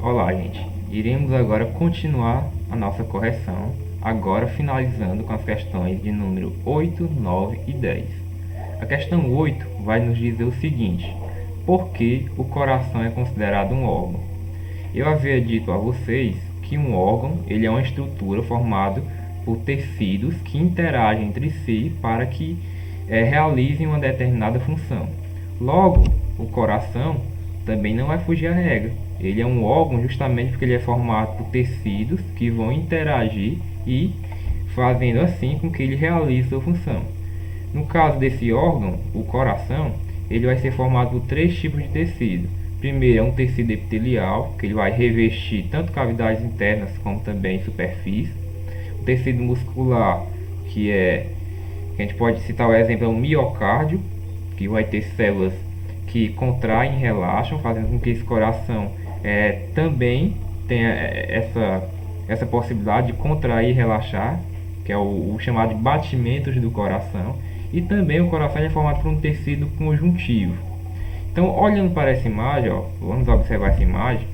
Olá, gente. Iremos agora continuar a nossa correção, agora finalizando com as questões de número 8, 9 e 10. A questão 8 vai nos dizer o seguinte: por que o coração é considerado um órgão? Eu havia dito a vocês que um órgão ele é uma estrutura formada por tecidos que interagem entre si para que realizem uma determinada função. Logo, o coração também não vai fugir à regra. Ele é um órgão justamente porque ele é formado por tecidos que vão interagir e fazendo assim com que ele realize sua função. No caso desse órgão, o coração, ele vai ser formado por três tipos de tecido. Primeiro é um tecido epitelial, que ele vai revestir tanto cavidades internas como também superfície. O tecido muscular, que a gente pode citar o exemplo, é o miocárdio, que vai ter células que contraem e relaxam, fazendo com que esse coração também tenha essa possibilidade de contrair e relaxar, que é o chamado de batimentos do coração. E também o coração é formado por um tecido conjuntivo. Então, olhando para essa imagem, vamos observar essa imagem.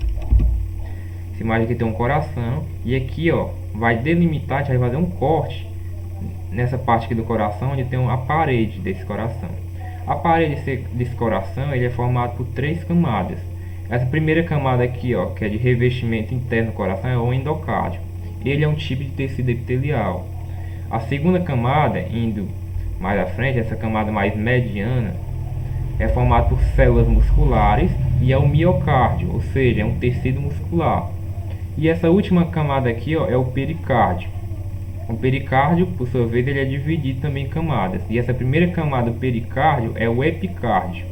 Essa imagem aqui tem um coração e aqui vai delimitar, a gente vai fazer um corte nessa parte aqui do coração, onde tem a parede desse coração. A parede desse coração ele é formado por três camadas. Essa primeira camada aqui, que é de revestimento interno do coração, é o endocárdio. Ele é um tipo de tecido epitelial. A segunda camada, indo mais à frente, essa camada mais mediana, é formada por células musculares e é o miocárdio, ou seja, é um tecido muscular. E essa última camada aqui é o pericárdio. O pericárdio, por sua vez, ele é dividido também em camadas. E essa primeira camada do pericárdio é o epicárdio.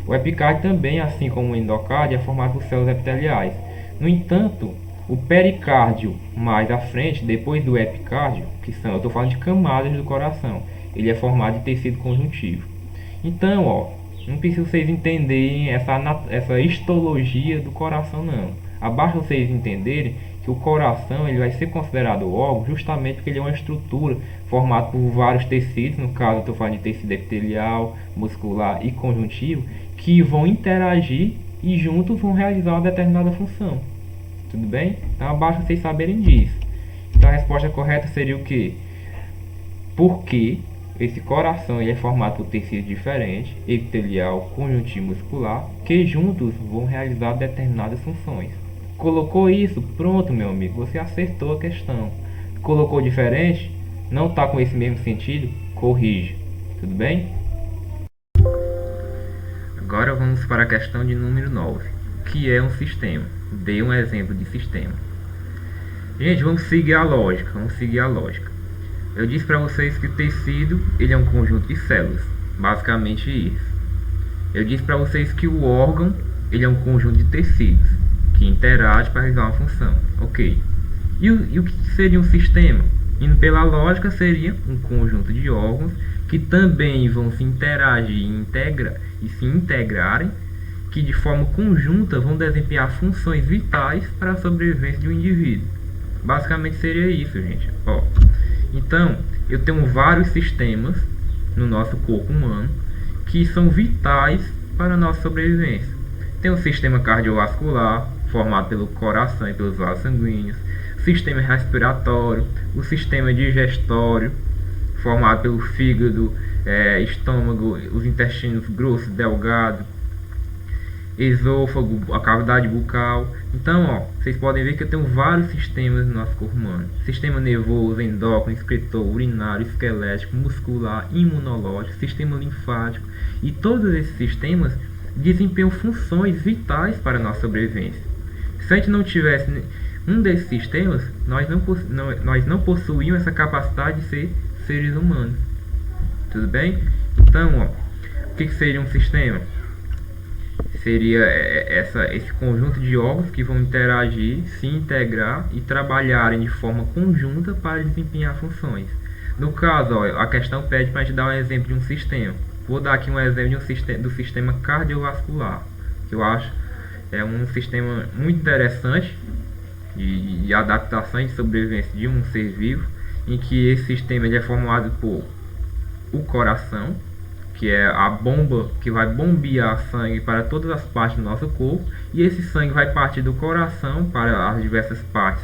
O epicárdio também, assim como o endocárdio, é formado por células epiteliais. No entanto, o pericárdio mais à frente, depois do epicárdio, eu estou falando de camadas do coração, ele é formado de tecido conjuntivo. Então, não precisa vocês entenderem essa histologia do coração, não. Abaixo vocês entenderem que o coração ele vai ser considerado órgão justamente porque ele é uma estrutura formada por vários tecidos, no caso eu estou falando de tecido epitelial, muscular e conjuntivo, que vão interagir e juntos vão realizar uma determinada função. Tudo bem? Então abaixo vocês saberem disso. Então a resposta correta seria o que? Porque esse coração ele é formado por tecidos diferentes, epitelial, conjuntivo, muscular, que juntos vão realizar determinadas funções. Colocou isso, pronto, meu amigo, você acertou a questão. Colocou diferente, não está com esse mesmo sentido, corrige. Tudo bem? Agora vamos para a questão de número 9, que é um sistema. Dei um exemplo de sistema. Gente, vamos seguir a lógica, Eu disse para vocês que o tecido ele é um conjunto de células, basicamente isso. Eu disse para vocês que o órgão ele é um conjunto de tecidos que interagem para realizar uma função, ok? E o que seria um sistema? Indo pela lógica, seria um conjunto de órgãos que também vão se interagir e se integrarem, que de forma conjunta vão desempenhar funções vitais para a sobrevivência de um indivíduo. Basicamente seria isso, gente. Então, eu tenho vários sistemas no nosso corpo humano que são vitais para a nossa sobrevivência. Tem o sistema cardiovascular, formado pelo coração e pelos vasos sanguíneos, o sistema respiratório, o sistema digestório, formado pelo fígado, estômago, os intestinos grossos, delgados, esôfago, a cavidade bucal. Então, vocês podem ver que eu tenho vários sistemas no nosso corpo humano. Sistema nervoso, endócrino, excretor, urinário, esquelético, muscular, imunológico, sistema linfático. E todos esses sistemas desempenham funções vitais para a nossa sobrevivência. Se a gente não tivesse um desses sistemas, nós não possuímos essa capacidade de ser seres humanos. Tudo bem? Então, o que seria um sistema? Seria esse conjunto de órgãos que vão interagir, se integrar e trabalharem de forma conjunta para desempenhar funções. No caso, a questão pede para a gente dar um exemplo de um sistema. Vou dar aqui um exemplo do sistema cardiovascular, que eu acho um sistema muito interessante de adaptação e de sobrevivência de um ser vivo, em que esse sistema ele é formado por o coração, que é a bomba que vai bombear sangue para todas as partes do nosso corpo, e esse sangue vai partir do coração para as diversas partes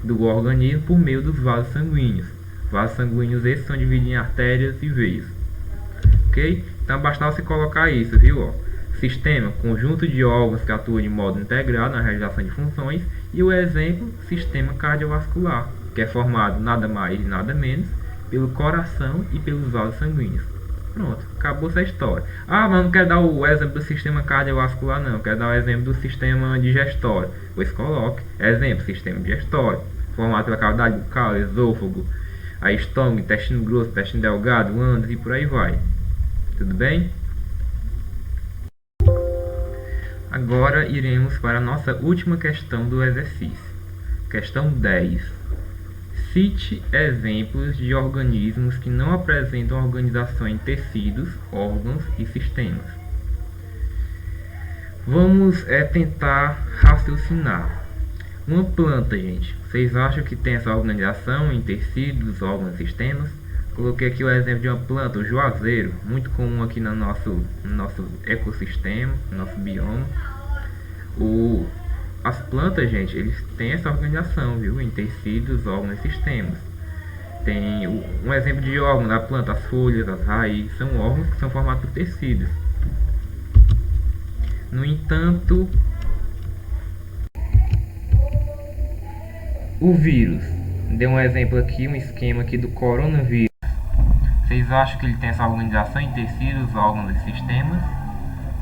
do organismo por meio dos vasos sanguíneos. Vasos sanguíneos esses são divididos em artérias e veias. Ok? Então basta você colocar isso, viu? Ó. Sistema, conjunto de órgãos que atua de modo integrado na realização de funções, e o exemplo, sistema cardiovascular, que é formado nada mais e nada menos pelo coração e pelos vasos sanguíneos. Pronto, acabou essa história. Ah, mas não quero dar o exemplo do sistema cardiovascular, não. Quero dar o exemplo do sistema digestório. Pois coloque. Exemplo, sistema digestório, formado pela cavidade bucal, esôfago, aí estômago, intestino grosso, intestino delgado, ânus e por aí vai. Tudo bem? Agora iremos para a nossa última questão do exercício. Questão 10. Cite exemplos de organismos que não apresentam organização em tecidos, órgãos e sistemas. Vamos tentar raciocinar. Uma planta, gente. Vocês acham que tem essa organização em tecidos, órgãos e sistemas? Coloquei aqui o exemplo de uma planta, o juazeiro, muito comum aqui no nosso ecossistema, no nosso bioma. As plantas, gente, eles têm essa organização, viu? Em tecidos, órgãos e sistemas. Tem um exemplo de órgão da planta, as folhas, as raízes, são órgãos que são formados por tecidos. No entanto, o vírus, dei um exemplo aqui, um esquema aqui do coronavírus. Vocês acham que ele tem essa organização em tecidos, órgãos e sistemas?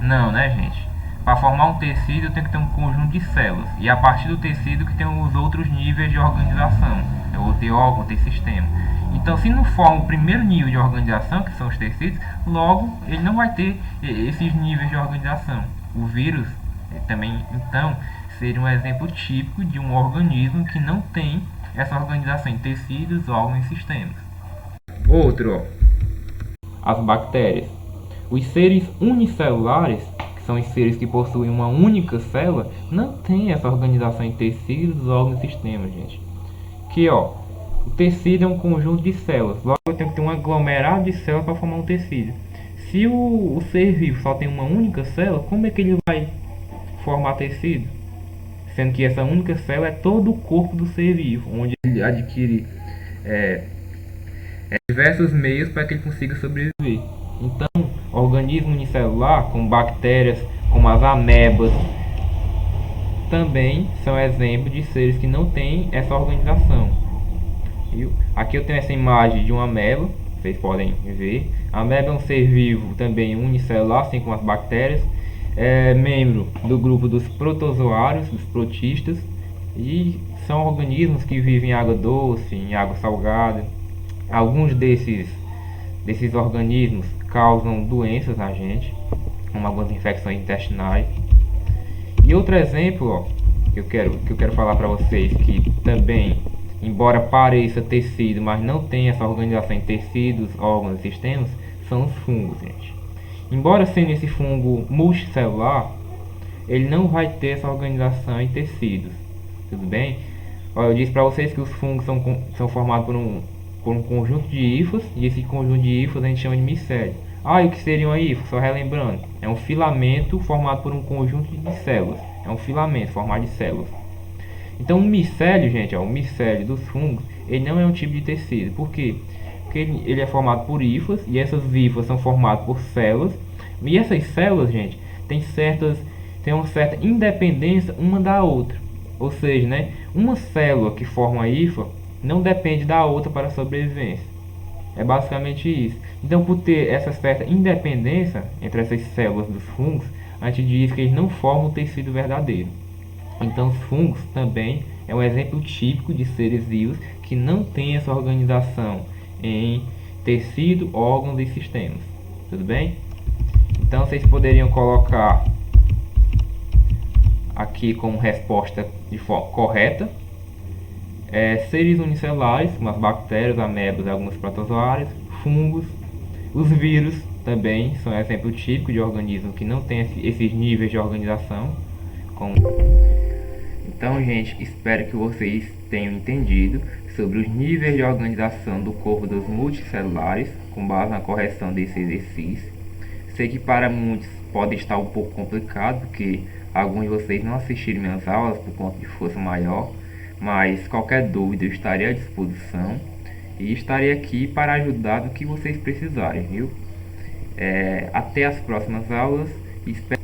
Não, né, gente? Para formar um tecido tem que ter um conjunto de células, e a partir do tecido que tem os outros níveis de organização. Eu vou ter órgão, ter sistema. Então, se não forma o primeiro nível de organização, que são os tecidos, logo ele não vai ter esses níveis de organização. O vírus também, então, seria um exemplo típico de um organismo que não tem essa organização em tecidos, órgãos e sistemas. Outro, ó, as bactérias. Os seres unicelulares, que são os seres que possuem uma única célula, não têm essa organização em tecidos, órgãos e sistemas, gente. Que, ó, o tecido é um conjunto de células. Logo eu tenho que ter um aglomerado de células para formar um tecido. Se o ser vivo só tem uma única célula, como é que ele vai formar tecido? Sendo que essa única célula é todo o corpo do ser vivo, onde ele adquire diversos meios para que ele consiga sobreviver. Então, organismo unicelular, como bactérias, como as amebas, também são exemplos de seres que não têm essa organização. Aqui eu tenho essa imagem de uma ameba, vocês podem ver. A ameba é um ser vivo também unicelular, assim como as bactérias. É membro do grupo dos protozoários, dos protistas, e são organismos que vivem em água doce, em água salgada. Alguns desses organismos causam doenças na gente, como algumas infecções intestinais. E outro exemplo, ó, que eu quero falar para vocês, que também, embora pareça tecido, mas não tem essa organização em tecidos, órgãos e sistemas, são os fungos, gente. Embora sendo esse fungo multicelular, ele não vai ter essa organização em tecidos, tudo bem? Ó, eu disse para vocês que os fungos são formados por um conjunto de hifas, e esse conjunto de hifas a gente chama de micélio. E o que seria uma hifa? Só relembrando, é um filamento formado por um conjunto de células. É um filamento formado de células. Então o micélio, gente, o micélio dos fungos, ele não é um tipo de tecido. Por quê? Porque ele é formado por hifas, e essas hifas são formadas por células. E essas células, gente, têm uma certa independência uma da outra. Ou seja, né, uma célula que forma a hifa não depende da outra para a sobrevivência. É basicamente isso. Então, por ter essa certa independência entre essas células dos fungos, a gente diz que eles não formam o tecido verdadeiro. Então, os fungos também é um exemplo típico de seres vivos que não têm essa organização em tecido, órgãos e sistemas. Tudo bem? Então, vocês poderiam colocar aqui como resposta de forma correta seres unicelulares, como as bactérias, amebas, alguns protozoários, fungos. Os vírus também são exemplo típico de organismos que não têm esses níveis de organização. Então, gente, espero que vocês tenham entendido sobre os níveis de organização do corpo dos multicelulares. com base na correção desse exercício. Sei que para muitos pode estar um pouco complicado, porque alguns de vocês não assistiram minhas aulas por conta de força maior, mas qualquer dúvida eu estarei à disposição e estarei aqui para ajudar no que vocês precisarem, viu? Até as próximas aulas. Espero